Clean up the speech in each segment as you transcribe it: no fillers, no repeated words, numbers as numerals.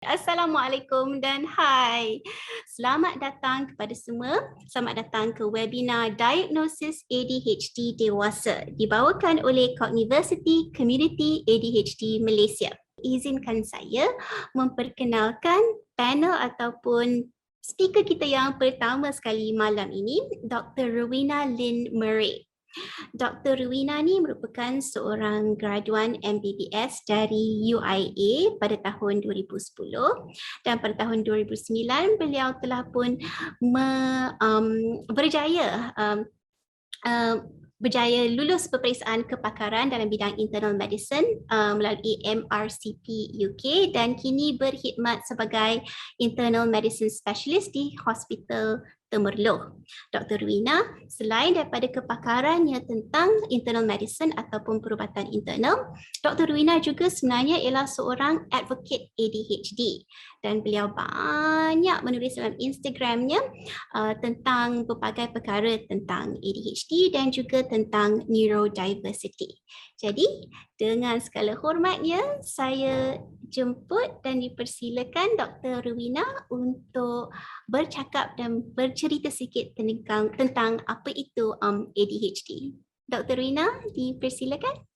Assalamualaikum dan hai. Selamat datang kepada semua. Selamat datang ke webinar Diagnosis ADHD Dewasa dibawakan oleh University Community ADHD Malaysia. Izinkan saya memperkenalkan panel ataupun speaker kita yang pertama sekali malam ini, Dr Rowina Murray. Dr. Rowina ni merupakan seorang graduan MBBS dari UIA pada tahun 2010 dan pada tahun 2009 beliau telah pun berjaya lulus peperiksaan kepakaran dalam bidang internal medicine melalui MRCP UK dan kini berkhidmat sebagai internal medicine specialist di Hospital Temerloh. Dr. Rowina, selain daripada kepakarannya tentang internal medicine ataupun perubatan internal, Dr. Rowina juga sebenarnya ialah seorang advocate ADHD dan beliau banyak menulis dalam Instagramnya tentang pelbagai perkara tentang ADHD dan juga tentang neurodiversity. Jadi, dengan segala hormatnya, saya jemput dan dipersilakan Dr. Rowina untuk bercakap dan bercerita sikit tentang apa itu ADHD. Dr. Rowina, dipersilakan.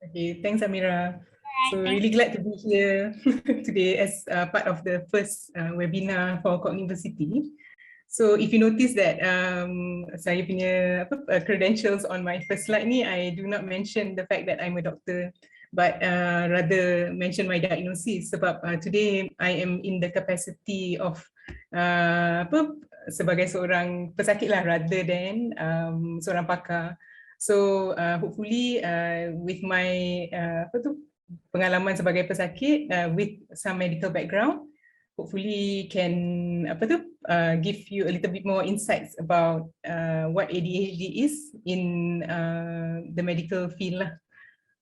Okay, thanks Amira. So really glad to be here today as part of the first webinar for University. So if you notice that saya punya credentials on my first slide ni, I do not mention the fact that I'm a doctor, but rather mention my diagnosis sebab today I am in the capacity of sebagai seorang pesakit lah rather than seorang pakar. So hopefully with my pengalaman sebagai pesakit with some medical background, hopefully can give you a little bit more insights about what ADHD is in the medical field lah.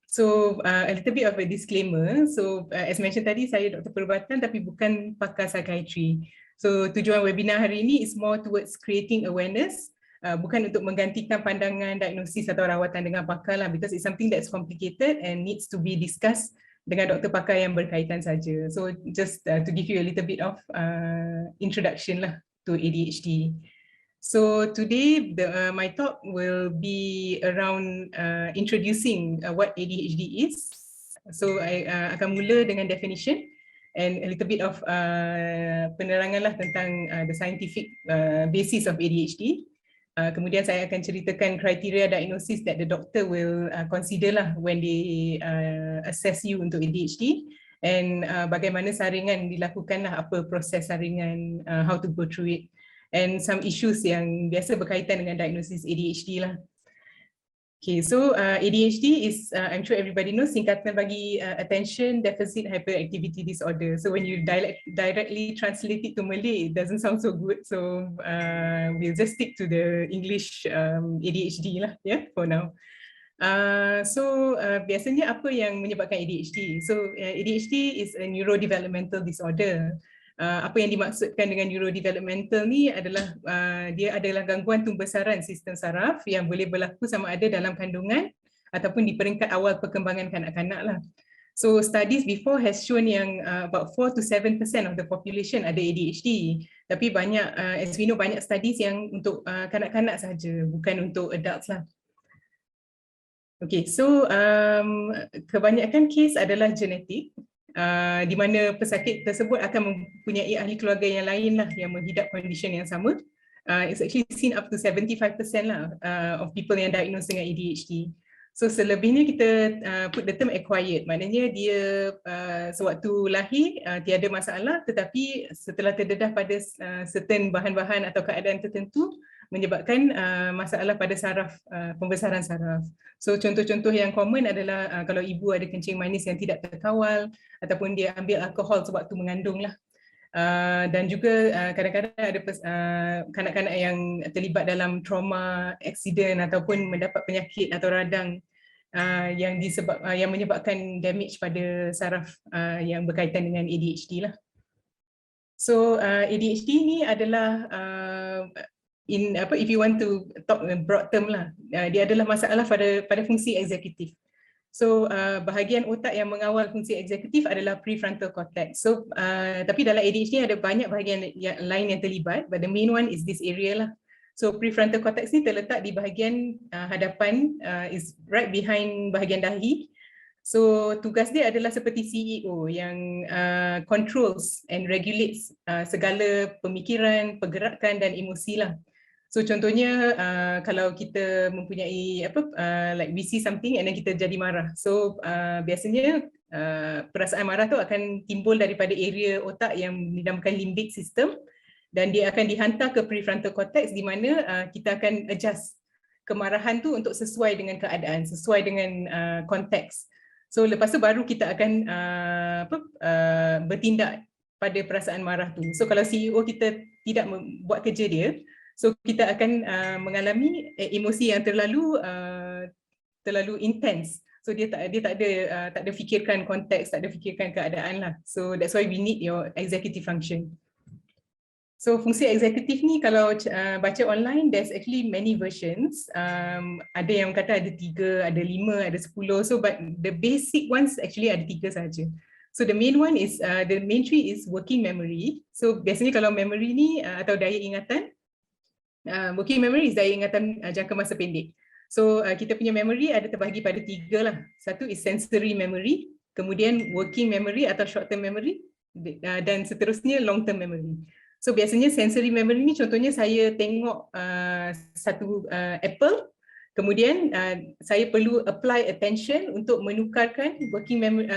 So a little bit of a disclaimer. So as mentioned tadi, saya doktor perubatan tapi bukan pakar psychiatry. So tujuan webinar hari ini is more towards creating awareness, bukan untuk menggantikan pandangan diagnosis atau rawatan dengan pakar lah, because it's something that's complicated and needs to be discussed dengan doktor pakar yang berkaitan saja. So just to give you a little bit of introduction lah to ADHD. So today my talk will be around introducing what ADHD is. So I akan mula dengan definition and a little bit of penerangan lah tentang the scientific basis of ADHD. Kemudian saya akan ceritakan kriteria diagnosis that the doctor will consider lah when they assess you untuk ADHD, and bagaimana saringan dilakukan lah, apa proses saringan, how to go through it, and some issues yang biasa berkaitan dengan diagnosis ADHD lah. Okay, so ADHD is, I'm sure everybody knows, singkatan bagi Attention Deficit Hyperactivity Disorder. So when you directly translate it to Malay, it doesn't sound so good. So we'll just stick to the English ADHD lah, yeah, for now. Biasanya apa yang menyebabkan ADHD? So ADHD is a neurodevelopmental disorder. Apa yang dimaksudkan dengan neurodevelopmental ni adalah dia adalah gangguan tumbesaran sistem saraf yang boleh berlaku sama ada dalam kandungan ataupun di peringkat awal perkembangan kanak-kanak lah. So studies before has shown yang about 4 to 7% of the population ada ADHD. Tapi banyak, as we know, banyak studies yang untuk kanak-kanak sahaja, bukan untuk adults lah. Okay, so kebanyakan kes adalah genetik. Di mana pesakit tersebut akan mempunyai ahli keluarga yang lain lah yang menghidap condition yang sama. It's actually seen up to 75% lah of people yang diagnosed dengan ADHD. So selebihnya kita put the term acquired, maknanya dia sewaktu lahir tiada masalah, tetapi setelah terdedah pada certain bahan-bahan atau keadaan tertentu menyebabkan masalah pada saraf, pembesaran saraf. So contoh-contoh yang common adalah kalau ibu ada kencing manis yang tidak terkawal ataupun dia ambil alkohol sewaktu mengandung lah. Dan juga kadang-kadang ada kanak-kanak yang terlibat dalam trauma, accident ataupun mendapat penyakit atau radang yang menyebabkan damage pada saraf yang berkaitan dengan ADHD lah. So ADHD ni adalah if you want to talk in broad term lah, dia adalah masalah pada fungsi eksekutif. So bahagian otak yang mengawal fungsi eksekutif adalah prefrontal cortex. So tapi dalam ADHD ada banyak bahagian yang lain yang terlibat, but the main one is this area lah. So prefrontal cortex ni terletak di bahagian hadapan, is right behind bahagian dahi. So tugas dia adalah seperti CEO yang controls and regulates segala pemikiran, pergerakan dan emosi lah. So contohnya kalau kita mempunyai like we see something and then kita jadi marah. So biasanya perasaan marah tu akan timbul daripada area otak yang dinamakan limbic system, dan dia akan dihantar ke prefrontal cortex di mana kita akan adjust kemarahan tu untuk sesuai dengan keadaan, sesuai dengan konteks. So lepas tu baru kita akan bertindak pada perasaan marah tu. So kalau CEO kita tidak buat kerja dia, so kita akan mengalami emosi yang terlalu intense. So dia tak ada fikirkan konteks, tak ada fikirkan keadaan lah. So that's why we need your executive function. So fungsi eksekutif ni kalau baca online, there's actually many versions. Ada yang kata ada 3, ada 5, ada 10. So but the basic ones actually ada 3 saja. So the main one is the main three is working memory. So biasanya kalau memory ni atau daya ingatan, working memory is daya ingatan jangka masa pendek. So kita punya memory ada terbahagi pada 3 lah. Satu is sensory memory, kemudian working memory atau short term memory, dan seterusnya long term memory. So biasanya sensory memory ni contohnya saya tengok satu apple, kemudian saya perlu apply attention untuk menukarkan working memory,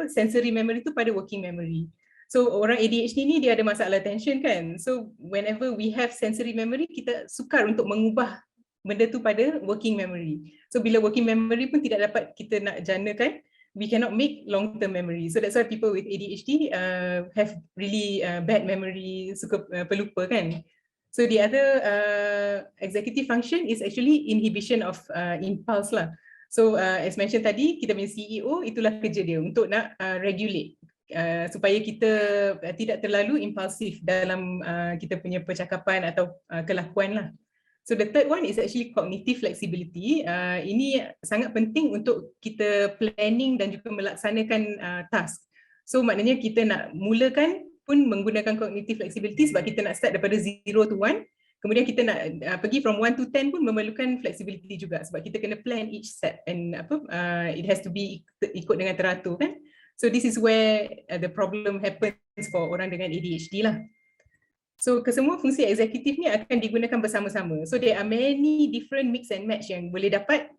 sensory memory tu pada working memory. So orang ADHD ni dia ada masalah attention kan. So whenever we have sensory memory, kita sukar untuk mengubah benda tu pada working memory. So bila working memory pun tidak dapat kita nak janakan, we cannot make long term memory. So that's why people with ADHD have really bad memory, suka pelupa kan. So the other executive function is actually inhibition of impulse lah. So as mentioned tadi, kita punya CEO itulah kerja dia untuk nak regulate supaya kita tidak terlalu impulsif dalam kita punya percakapan atau kelakuan lah. So the third one is actually cognitive flexibility. Ini sangat penting untuk kita planning dan juga melaksanakan task. So maknanya kita nak mulakan pun menggunakan cognitive flexibility sebab kita nak start daripada 0 to 1. Kemudian kita nak pergi from 1 to 10 pun memerlukan flexibility juga sebab kita kena plan each step and it has to be ikut dengan teratur kan. So this is where the problem happens for orang dengan ADHD lah. So kesemua fungsi eksekutif ni akan digunakan bersama-sama. So there are many different mix and match yang boleh dapat.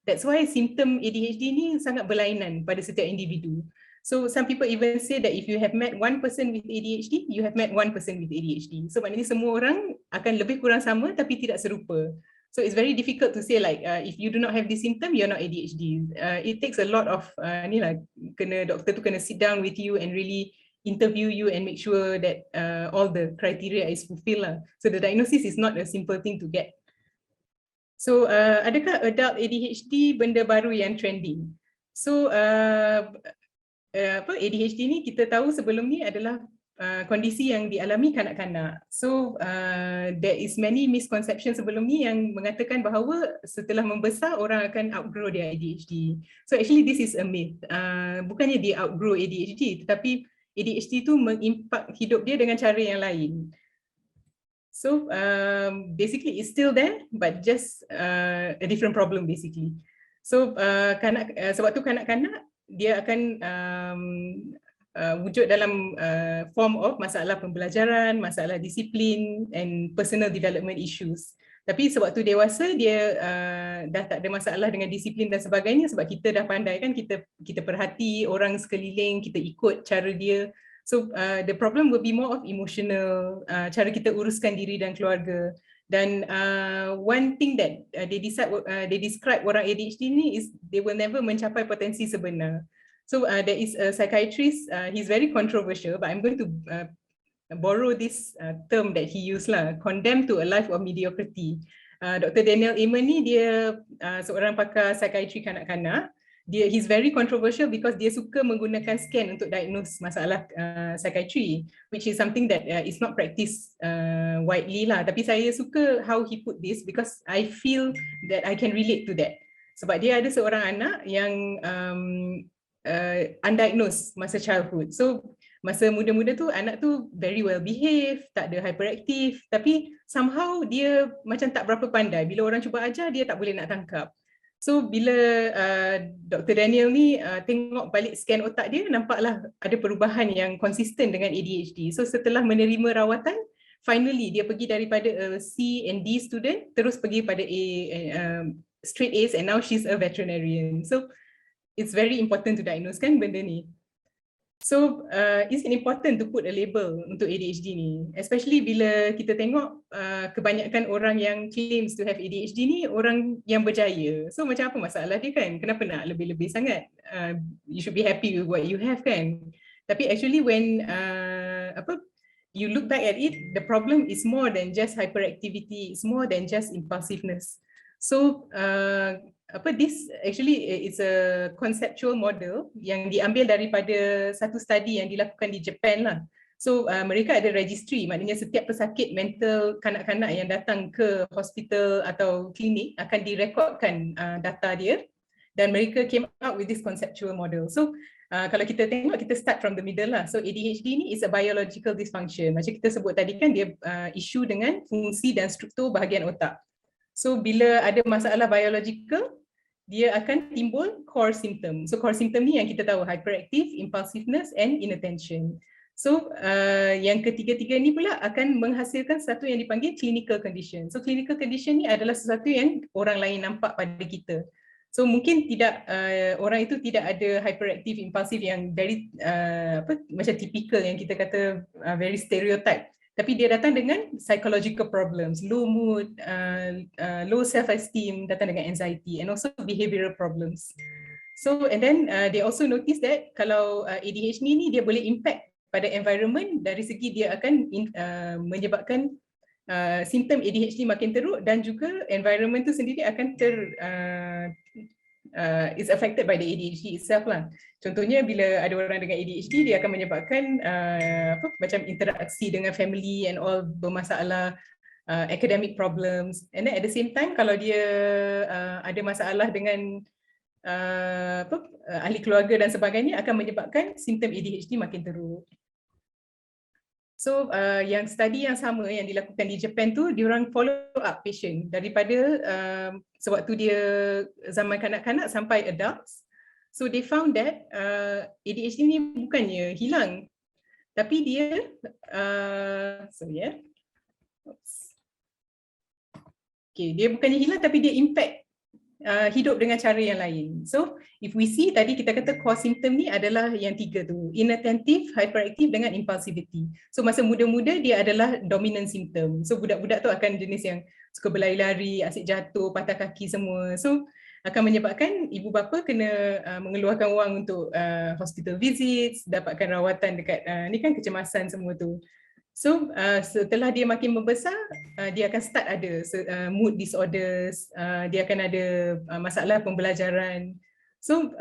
That's why simptom ADHD ni sangat berlainan pada setiap individu. So some people even say that if you have met one person with ADHD, you have met one person with ADHD. So maknanya semua orang akan lebih kurang sama tapi tidak serupa. So it's very difficult to say like if you do not have this symptom, you're not ADHD. It takes a lot of ni lah, kena doktor tu kena sit down with you and really interview you and make sure that all the criteria is fulfilled lah. So the diagnosis is not a simple thing to get. So adakah adult ADHD benda baru yang trending? So ADHD ni kita tahu sebelum ni adalah kondisi yang dialami kanak-kanak. So there is many misconceptions sebelum ni yang mengatakan bahawa setelah membesar orang akan outgrow their ADHD. So actually this is a myth. Bukannya dia outgrow ADHD, tetapi ADHD tu mengimpak hidup dia dengan cara yang lain. So basically it's still there but just a different problem basically. So sebab tu kanak-kanak dia akan wujud dalam form of masalah pembelajaran, masalah disiplin and personal development issues. Tapi sewaktu dewasa dia dah tak ada masalah dengan disiplin dan sebagainya sebab kita dah pandai kan, kita perhati orang sekeliling, kita ikut cara dia. So the problem will be more of emotional, cara kita uruskan diri dan keluarga. Dan one thing that they describe orang ADHD ni is they will never mencapai potensi sebenar. So there is a psychiatrist, he's very controversial but I'm going to borrow this term that he used lah, condemned to a life of mediocrity. Dr. Daniel Amen ni dia seorang pakar psikiatri kanak-kanak. He's very controversial because dia suka menggunakan scan untuk diagnose masalah psikiatri, which is something that is not practiced widely lah. Tapi saya suka how he put this because I feel that I can relate to that. Sebab dia ada seorang anak yang undiagnosed masa childhood. So masa muda-muda tu anak tu very well behaved, tak ada hyperactive, tapi somehow dia macam tak berapa pandai. Bila orang cuba ajar, dia tak boleh nak tangkap. So bila Dr. Daniel ni tengok balik scan otak dia, nampaklah ada perubahan yang konsisten dengan ADHD. So setelah menerima rawatan, finally dia pergi daripada C and D student terus pergi pada A, straight A's, and now she's a veterinarian. So it's very important to diagnose kan benda ni. So it's important to put a label untuk ADHD ni, especially bila kita tengok kebanyakan orang yang claims to have ADHD ni orang yang berjaya. So macam apa masalah dia kan? Kenapa nak lebih-lebih sangat? You should be happy with what you have kan? Tapi actually when you look back at it, the problem is more than just hyperactivity, it's more than just impulsiveness. So this actually is a conceptual model yang diambil daripada satu study yang dilakukan di Japan lah. So mereka ada registry, maknanya setiap pesakit mental kanak-kanak yang datang ke hospital atau klinik akan direkodkan data dia, dan mereka came up with this conceptual model. So kalau kita tengok, kita start from the middle lah. So ADHD ni is a biological dysfunction. Macam kita sebut tadi kan, dia isu dengan fungsi dan struktur bahagian otak. So bila ada masalah biological, dia akan timbul core symptom. So core symptom ni yang kita tahu, hyperactive, impulsiveness and inattention. So yang ketiga-tiga ni pula akan menghasilkan sesuatu yang dipanggil clinical condition. So clinical condition ni adalah sesuatu yang orang lain nampak pada kita. So mungkin tidak orang itu tidak ada hyperactive, impulsive yang very macam typical yang kita kata very stereotype. Tapi dia datang dengan psychological problems, low mood, low self-esteem, datang dengan anxiety, and also behavioral problems. So and then they also notice that kalau ADHD ni dia boleh impact pada environment, dari segi dia akan menyebabkan simptom ADHD makin teruk, dan juga environment tu sendiri akan is affected by the ADHD itself lah. Contohnya bila ada orang dengan ADHD, dia akan menyebabkan macam interaksi dengan family and all bermasalah, academic problems, and then at the same time kalau dia ada masalah dengan ahli keluarga dan sebagainya, akan menyebabkan simptom ADHD makin teruk. So yang study yang sama yang dilakukan di Japan tu, diorang follow up patient daripada sewaktu dia zaman kanak-kanak sampai adults. So they found that ADHD ni bukannya hilang, tapi dia dia bukannya hilang, tapi dia impact hidup dengan cara yang lain. So if we see tadi kita kata core symptom ni adalah yang tiga tu, inattentive, hyperactive dengan impulsivity. So masa muda-muda dia adalah dominant symptom. So budak-budak tu akan jenis yang suka berlari-lari, asyik jatuh, patah kaki semua. So akan menyebabkan ibu bapa kena mengeluarkan wang untuk hospital visits, dapatkan rawatan dekat ni kan, kecemasan semua tu. So setelah dia makin membesar, dia akan start ada mood disorders, dia akan ada masalah pembelajaran. So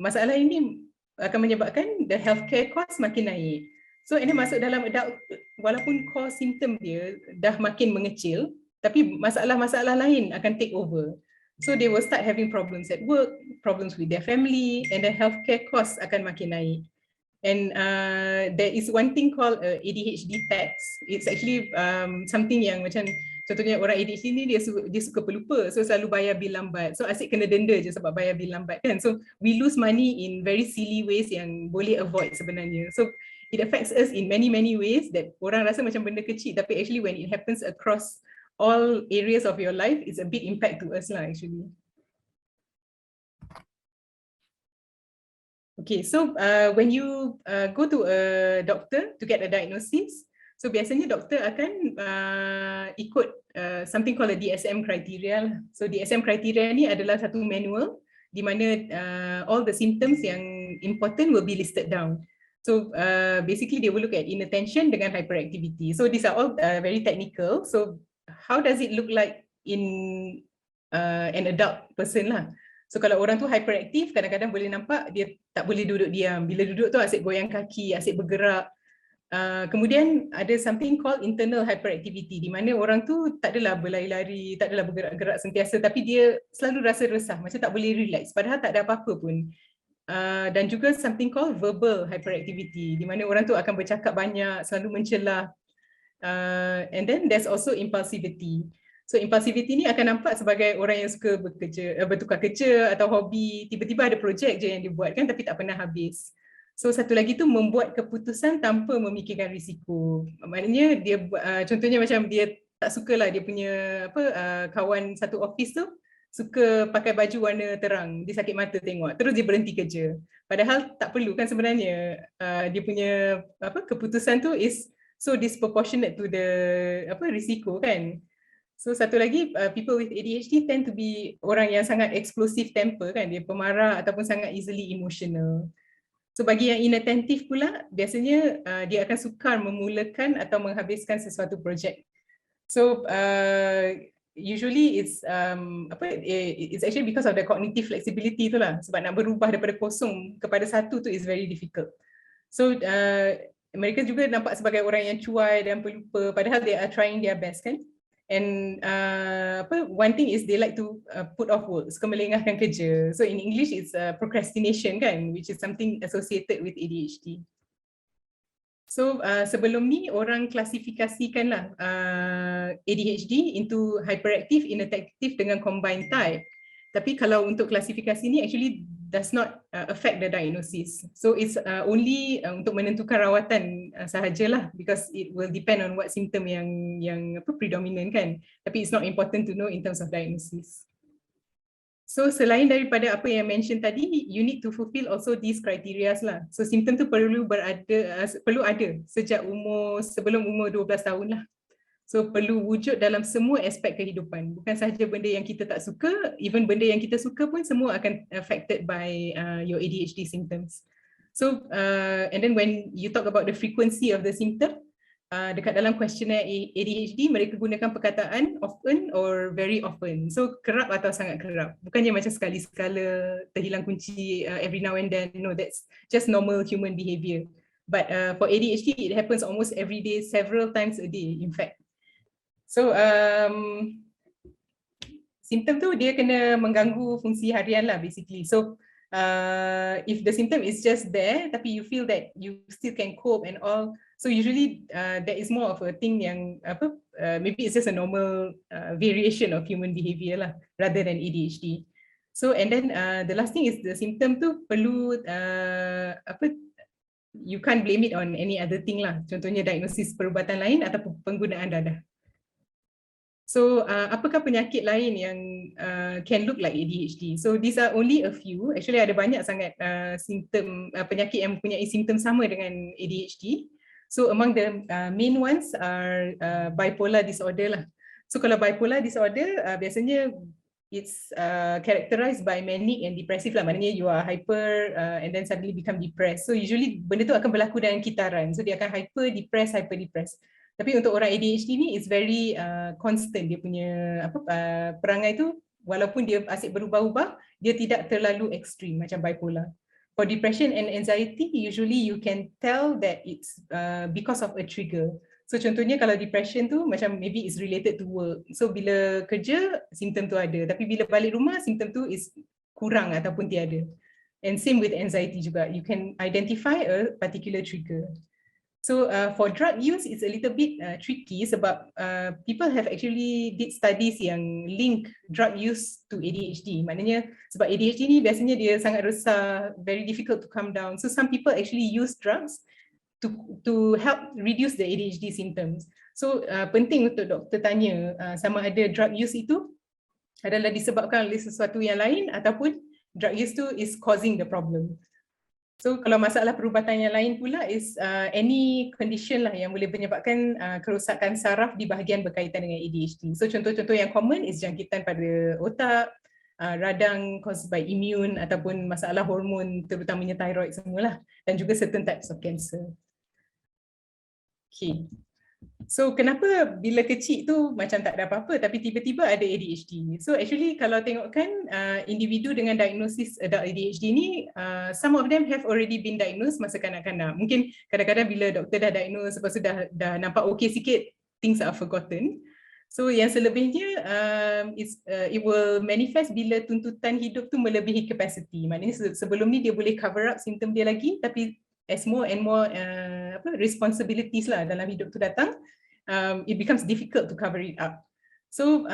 masalah ini akan menyebabkan the healthcare cost makin naik. So ini masuk dalam adult, walaupun core symptom dia dah makin mengecil, tapi masalah-masalah lain akan take over. So they will start having problems at work, problems with their family, and the healthcare costs akan makin naik. And there is one thing called ADHD tax. It's actually something yang macam contohnya orang ADHD ni dia suka pelupa, so selalu bayar bil lambat. So asyik kena denda je sebab bayar bil lambat kan. So we lose money in very silly ways yang boleh avoid sebenarnya. So it affects us in many ways that orang rasa macam benda kecil, tapi actually when it happens across all areas of your life, it's a big impact to us lah actually. Okay, so when you go to a doctor to get a diagnosis, so biasanya doktor akan ikut something called a DSM criteria. So DSM criteria ni adalah satu manual di mana all the symptoms yang important will be listed down. So basically they will look at inattention dengan hyperactivity. So these are all very technical. So how does it look like in an adult person lah? So kalau orang tu hyperactive, kadang-kadang boleh nampak dia tak boleh duduk diam. Bila duduk tu asyik goyang kaki, asyik bergerak. Kemudian ada something called internal hyperactivity, di mana orang tu tak adalah berlari-lari, tak adalah bergerak-gerak sentiasa, tapi dia selalu rasa resah, macam tak boleh relax, padahal tak ada apa-apa pun. Dan juga something called verbal hyperactivity, di mana orang tu akan bercakap banyak, selalu mencelah. And then there's also impulsivity. So impulsivity ni akan nampak sebagai orang yang suka bertukar kerja atau hobi, tiba-tiba ada projek je yang dia buat kan, tapi tak pernah habis. So satu lagi tu membuat keputusan tanpa memikirkan risiko. Maknanya dia contohnya macam dia tak sukalah dia punya kawan satu office tu suka pakai baju warna terang, dia sakit mata tengok, terus dia berhenti kerja. Padahal tak perlu kan sebenarnya. Dia punya keputusan tu is so disproportionate to the risiko kan. So satu lagi, people with ADHD tend to be orang yang sangat explosive temper kan, dia pemarah ataupun sangat easily emotional. So bagi yang inattentive pula, biasanya dia akan sukar memulakan atau menghabiskan sesuatu projek. So usually it's actually because of the cognitive flexibility tu lah. Sebab nak berubah daripada kosong kepada satu tu is very difficult. So mereka juga nampak sebagai orang yang cuai dan pelupa, padahal they are trying their best kan. And one thing is they like to put off work, suka melengahkan kerja. So in English it's procrastination kan, which is something associated with ADHD. So sebelum ni orang klasifikasikanlah ADHD into hyperactive, inattentive dengan combined type. Tapi kalau untuk klasifikasi ni actually does not affect the diagnosis. So it's only untuk menentukan rawatan sahajalah, because it will depend on what symptom yang predominant kan. Tapi it's not important to know in terms of diagnosis. So selain daripada apa yang mention tadi, you need to fulfill also these criteria lah. So symptom tu perlu ada sejak sebelum umur 12 tahun lah. So perlu wujud dalam semua aspek kehidupan, bukan sahaja benda yang kita tak suka, even benda yang kita suka pun semua akan affected by your ADHD symptoms. So and then when you talk about the frequency of the symptom, dekat dalam questionnaire ADHD mereka gunakan perkataan often or very often. So kerap atau sangat kerap, bukannya macam sekali-sekala terhilang kunci every now and then. No, that's just normal human behavior. But for ADHD it happens almost every day, several times a day in fact. So symptom tu dia kena mengganggu fungsi harian lah basically. So if the symptom is just there tapi you feel that you still can cope and all, so usually that is more of a thing yang maybe it's just a normal variation of human behavior lah rather than ADHD. So and then the last thing is the symptom tu perlu you can't blame it on any other thing lah. Contohnya diagnosis perubatan lain ataupun penggunaan dadah. So apakah penyakit lain yang can look like ADHD? So these are only a few. Actually ada banyak sangat simptom penyakit yang mempunyai simptom sama dengan ADHD. So among the main ones are bipolar disorder lah. So kalau bipolar disorder biasanya it's characterized by manic and depressive lah. Maknanya you are hyper and then suddenly become depressed. So usually benda tu akan berlaku dalam kitaran. So dia akan hyper depressed. Tapi untuk orang ADHD ni is very constant, dia punya perangai tu walaupun dia asyik berubah-ubah, dia tidak terlalu ekstrim macam bipolar. For depression and anxiety, usually you can tell that it's because of a trigger. So contohnya kalau depression tu macam maybe is related to work. So bila kerja, simptom tu ada. Tapi bila balik rumah, simptom tu is kurang ataupun tiada. And same with anxiety juga. You can identify a particular trigger. So for drug use, it's a little bit tricky sebab people have actually did studies yang link drug use to ADHD. Maknanya sebab ADHD ni biasanya dia sangat resah, very difficult to calm down. So some people actually use drugs to help reduce the ADHD symptoms. So penting untuk doktor tanya sama ada drug use itu adalah disebabkan oleh sesuatu yang lain ataupun drug use tu is causing the problem. So kalau masalah perubatan yang lain pula is any condition lah yang boleh menyebabkan kerosakan saraf di bahagian berkaitan dengan ADHD. So contoh-contoh yang common is jangkitan pada otak, radang caused by immune ataupun masalah hormon terutamanya thyroid semualah, dan juga certain types of cancer. Okay. So kenapa bila kecil tu macam tak ada apa-apa tapi tiba-tiba ada ADHD? So actually kalau tengokkan individu dengan diagnosis adult ADHD ni, some of them have already been diagnosed masa kanak-kanak. Mungkin kadang-kadang bila doktor dah diagnose, lepas tu dah nampak okey sikit, things are forgotten. So yang selebihnya it will manifest bila tuntutan hidup tu melebihi capacity. Maknanya sebelum ni dia boleh cover up simptom dia lagi, tapi as more and more responsibilities lah dalam hidup tu datang, it becomes difficult to cover it up. So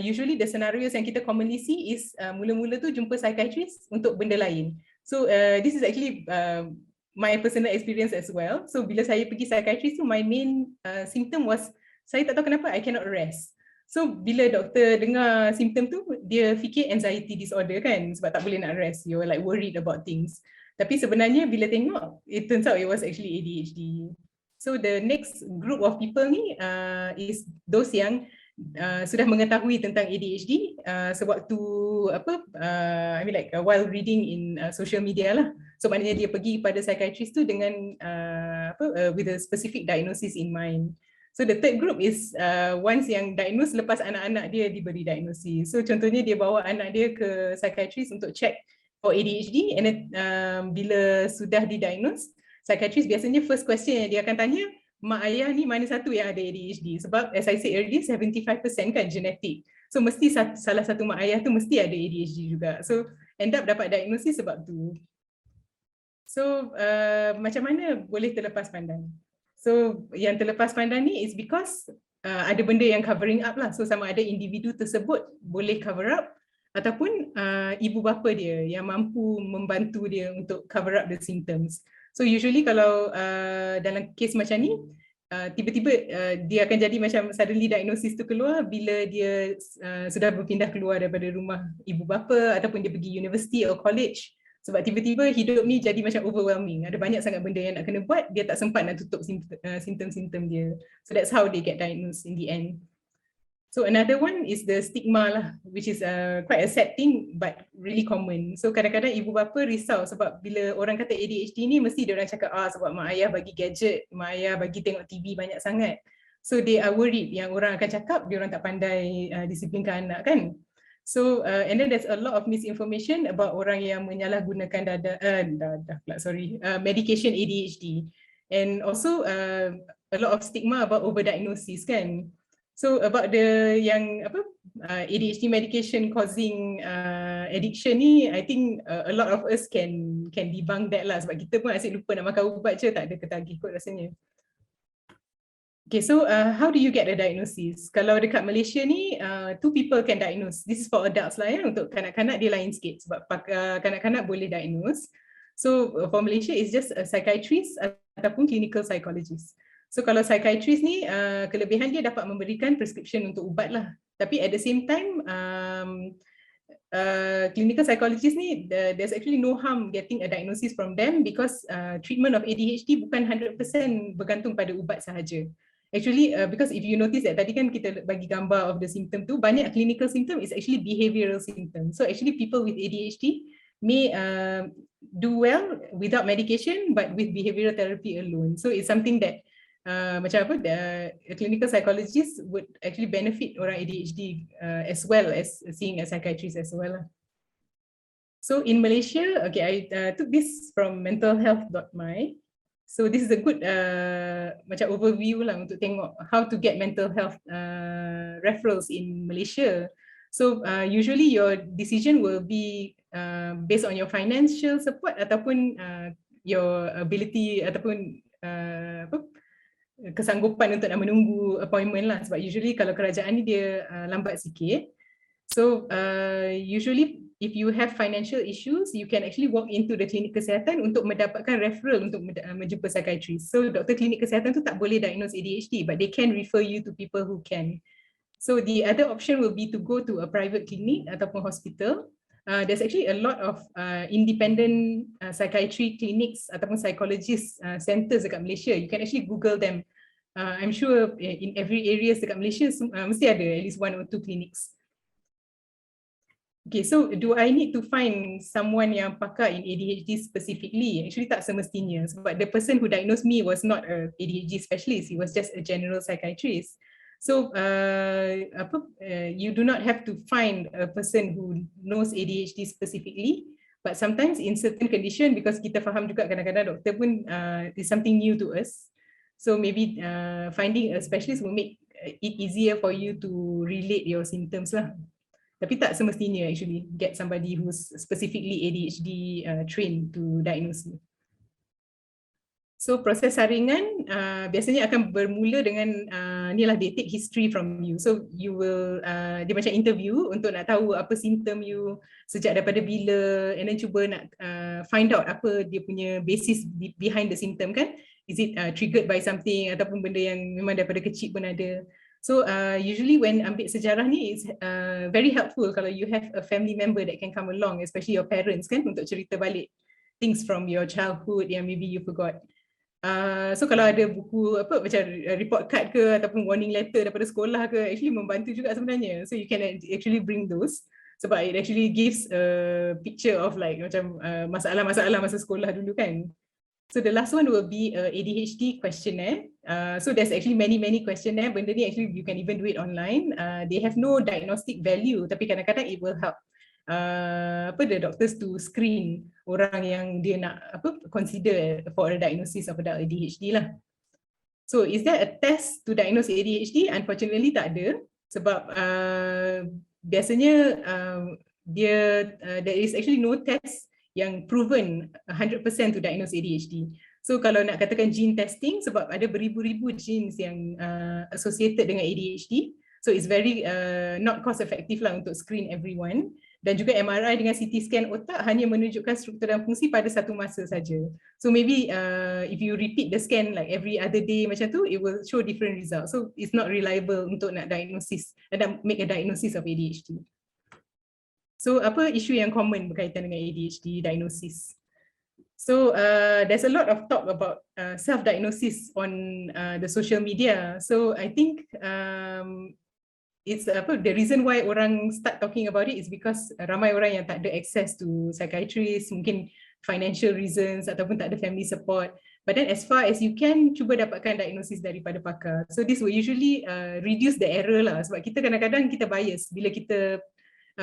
usually the scenarios yang kita commonly see is mula-mula tu jumpa psychiatrist untuk benda lain. So this is actually my personal experience as well. So bila saya pergi psychiatrist tu, my main symptom was saya tak tahu kenapa I cannot rest. So bila doktor dengar simptom tu, dia fikir anxiety disorder kan, sebab tak boleh nak rest, you're like worried about things. Tapi sebenarnya bila tengok, it turns out it was actually ADHD. So the next group of people ni is those yang sudah mengetahui tentang ADHD sewaktu I mean like while reading in social media lah. So maknanya dia pergi pada psychiatrist tu dengan with a specific diagnosis in mind. So the third group is once yang diagnose lepas anak-anak dia diberi diagnosis. So contohnya dia bawa anak dia ke psychiatrist untuk check for ADHD, and then bila sudah didiagnose, psychiatrist biasanya first question yang dia akan tanya, mak ayah ni mana satu yang ada ADHD? Sebab as I said earlier, 75% kan genetic. So mesti salah satu mak ayah tu mesti ada ADHD juga. So end up dapat diagnosis sebab tu. So macam mana boleh terlepas pandang? So yang terlepas pandang ni is because ada benda yang covering up lah. So sama ada individu tersebut boleh cover up, ataupun ibu bapa dia yang mampu membantu dia untuk cover up the symptoms. So usually kalau dalam kes macam ni, tiba-tiba dia akan jadi macam suddenly diagnosis tu keluar bila dia sudah berpindah keluar daripada rumah ibu bapa, ataupun dia pergi university or college. Sebab tiba-tiba hidup ni jadi macam overwhelming. Ada banyak sangat benda yang nak kena buat, dia tak sempat nak tutup simptom-simptom dia. So that's how they get diagnosed in the end. So another one is the stigma lah, which is quite a sad thing but really common. So kadang-kadang ibu bapa risau sebab bila orang kata ADHD ni mesti dia orang cakap sebab mak ayah bagi gadget, mak ayah bagi tengok TV banyak sangat. So they are worried yang orang akan cakap dia orang tak pandai disiplinkan anak kan. So and then there's a lot of misinformation about orang yang menyalahgunakan medication ADHD, and also a lot of stigma about overdiagnosis kan. So about the yang ADHD medication causing addiction ni, I think a lot of us can debunk that lah, sebab kita pun asyik lupa nak makan ubat je, tak ada ketagih kot rasanya. Okay, so how do you get a diagnosis? Kalau dekat Malaysia ni, 2 people can diagnose. This is for adults lah ya, untuk kanak-kanak dia lain sikit sebab kanak-kanak boleh diagnose. So for Malaysia is just a psychiatrist ataupun clinical psychologist. So kalau psychiatrist ni, kelebihan dia dapat memberikan prescription untuk ubat lah. Tapi at the same time, clinical psychologist ni, there's actually no harm getting a diagnosis from them because treatment of ADHD bukan 100% bergantung pada ubat sahaja. Actually, because if you notice that tadi kan kita bagi gambar of the symptom tu, banyak clinical symptom is actually behavioral symptom. So actually people with ADHD may do well without medication but with behavioral therapy alone. So it's something that macam apa, the clinical psychologist would actually benefit orang ADHD as well as seeing a psychiatrist as well. So in Malaysia, okay, I took this from mentalhealth.my. So this is a good macam overview lah untuk tengok how to get mental health referrals in Malaysia. So usually your decision will be based on your financial support ataupun your ability ataupun kesanggupan untuk nak menunggu appointment lah, sebab usually kalau kerajaan ni dia lambat sikit. So usually if you have financial issues, you can actually walk into the klinik kesihatan untuk mendapatkan referral untuk menjumpa psychiatrist. So doktor klinik kesihatan tu tak boleh diagnose ADHD, but they can refer you to people who can. So the other option will be to go to a private clinic ataupun hospital. There's actually a lot of independent psychiatry clinics ataupun psychologist centers dekat Malaysia. You can actually Google them. I'm sure in every area dekat Malaysia mesti ada at least 1 or 2 clinics. Okay, so do I need to find someone yang pakar in ADHD specifically? Actually tak semestinya, sebab the person who diagnosed me was not a ADHD specialist, he was just a general psychiatrist. So you do not have to find a person who knows ADHD specifically, but sometimes in certain condition, because kita faham juga kadang-kadang doktor pun is something new to us. So maybe finding a specialist will make it easier for you to relate your symptoms lah. Tapi tak semestinya actually get somebody who's specifically ADHD trained to diagnose you. So proses saringan biasanya akan bermula dengan ni lah, they take history from you. So you will dia macam interview untuk nak tahu apa simptom you sejak daripada bila, and then cuba nak find out apa dia punya basis behind the symptom kan. Is it triggered by something ataupun benda yang memang daripada kecil pun ada. So usually when ambil sejarah ni, it's very helpful kalau you have a family member that can come along, especially your parents kan, untuk cerita balik things from your childhood yang maybe you forgot. So kalau ada buku apa macam report card ke ataupun warning letter daripada sekolah ke, actually membantu juga sebenarnya. So you can actually bring those sebab it actually gives a picture of like macam masalah-masalah masa sekolah dulu kan. So the last one will be a ADHD questionnaire. So there's actually many questionnaire. Benda ni actually you can even do it online. They have no diagnostic value, tapi kadang-kadang it will help the doctors to screen orang yang dia nak consider for a diagnosis of adult ADHD lah. So is there a test to diagnose ADHD? Unfortunately tak ada, sebab biasanya there is actually no test yang proven 100% to diagnose ADHD. So kalau nak katakan gene testing, sebab ada beribu-ribu genes yang associated dengan ADHD, so it's very not cost effective lah untuk screen everyone. Dan juga MRI dengan CT scan otak hanya menunjukkan struktur dan fungsi pada satu masa saja. So maybe if you repeat the scan like every other day macam tu, it will show different results. So it's not reliable untuk nak diagnosis, nak make a diagnosis of ADHD. So apa isu yang common berkaitan dengan ADHD diagnosis? So there's a lot of talk about self-diagnosis on the social media. So I think it's the reason why orang start talking about it is because ramai orang yang tak ada access to psychiatrist, mungkin financial reasons ataupun tak ada family support. But then as far as you can, cuba dapatkan diagnosis daripada pakar. So this will usually reduce the error lah, sebab kita kadang-kadang kita bias bila kita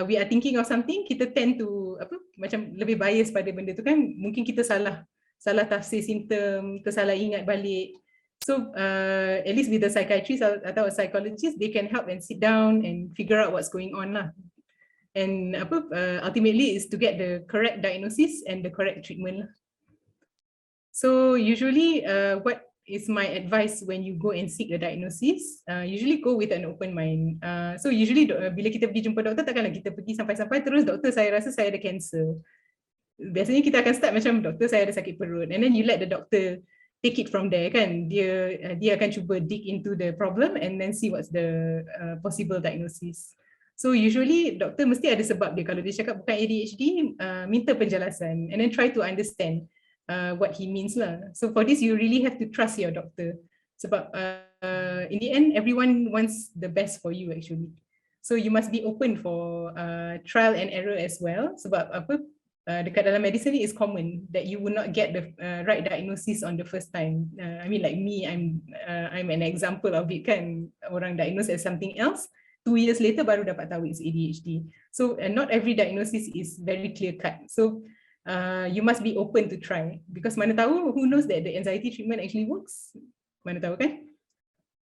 we are thinking of something, kita tend to macam lebih bias pada benda tu kan, mungkin kita salah tafsir simptom, tersalah ingat balik. So at least with the psychiatrist atau a psychologist, they can help and sit down and figure out what's going on lah. And ultimately is to get the correct diagnosis and the correct treatment lah. So usually what is my advice when you go and seek a diagnosis? Usually go with an open mind. So usually bila kita pergi jumpa doktor, takkanlah kita pergi sampai-sampai terus, doktor saya rasa saya ada cancer. Biasanya kita akan start macam, doktor saya ada sakit perut, and then you let the doctor take it from there kan. Dia akan cuba dig into the problem and then see what's the possible diagnosis. So usually doktor mesti ada sebab dia. Kalau dia cakap bukan ADHD, minta penjelasan and then try to understand what he means lah. So for this, you really have to trust your doctor. Sebab in the end, everyone wants the best for you actually. So you must be open for trial and error as well. Sebab dekat dalam medicine is common that you will not get the right diagnosis on the first time. I mean like me, I'm an example of it kan. Orang diagnosed as something else, 2 years later baru dapat tahu it's ADHD. So not every diagnosis is very clear cut. So you must be open to try, because mana tahu, who knows that the anxiety treatment actually works, mana tahu kan.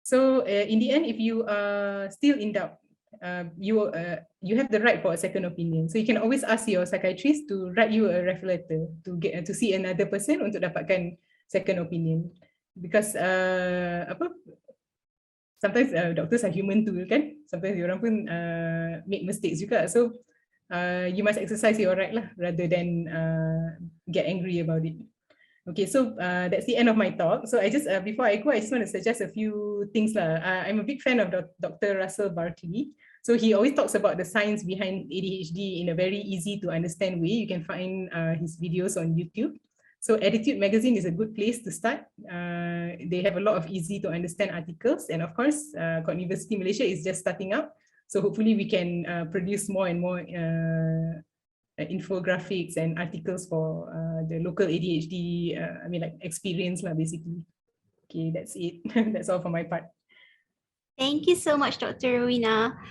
So in the end, if you are still in doubt, you have the right for a second opinion. So you can always ask your psychiatrist to write you a referral letter to see another person untuk dapatkan second opinion, because sometimes doctors are human too kan, sometimes orang pun make mistakes juga. So you must exercise your right lah, rather than get angry about it. Okay, so that's the end of my talk. So I just before I go, I just want to suggest a few things lah. I'm a big fan of Dr. Russell Barkley. So he always talks about the science behind ADHD in a very easy to understand way. You can find his videos on YouTube. So Attitude magazine is a good place to start. They have a lot of easy to understand articles, and of course, University Malaysia is just starting up. So hopefully we can produce more and more infographics and articles for the local ADHD, experience lah, basically. Okay, that's it. That's all for my part. Thank you so much, Dr. Rowina.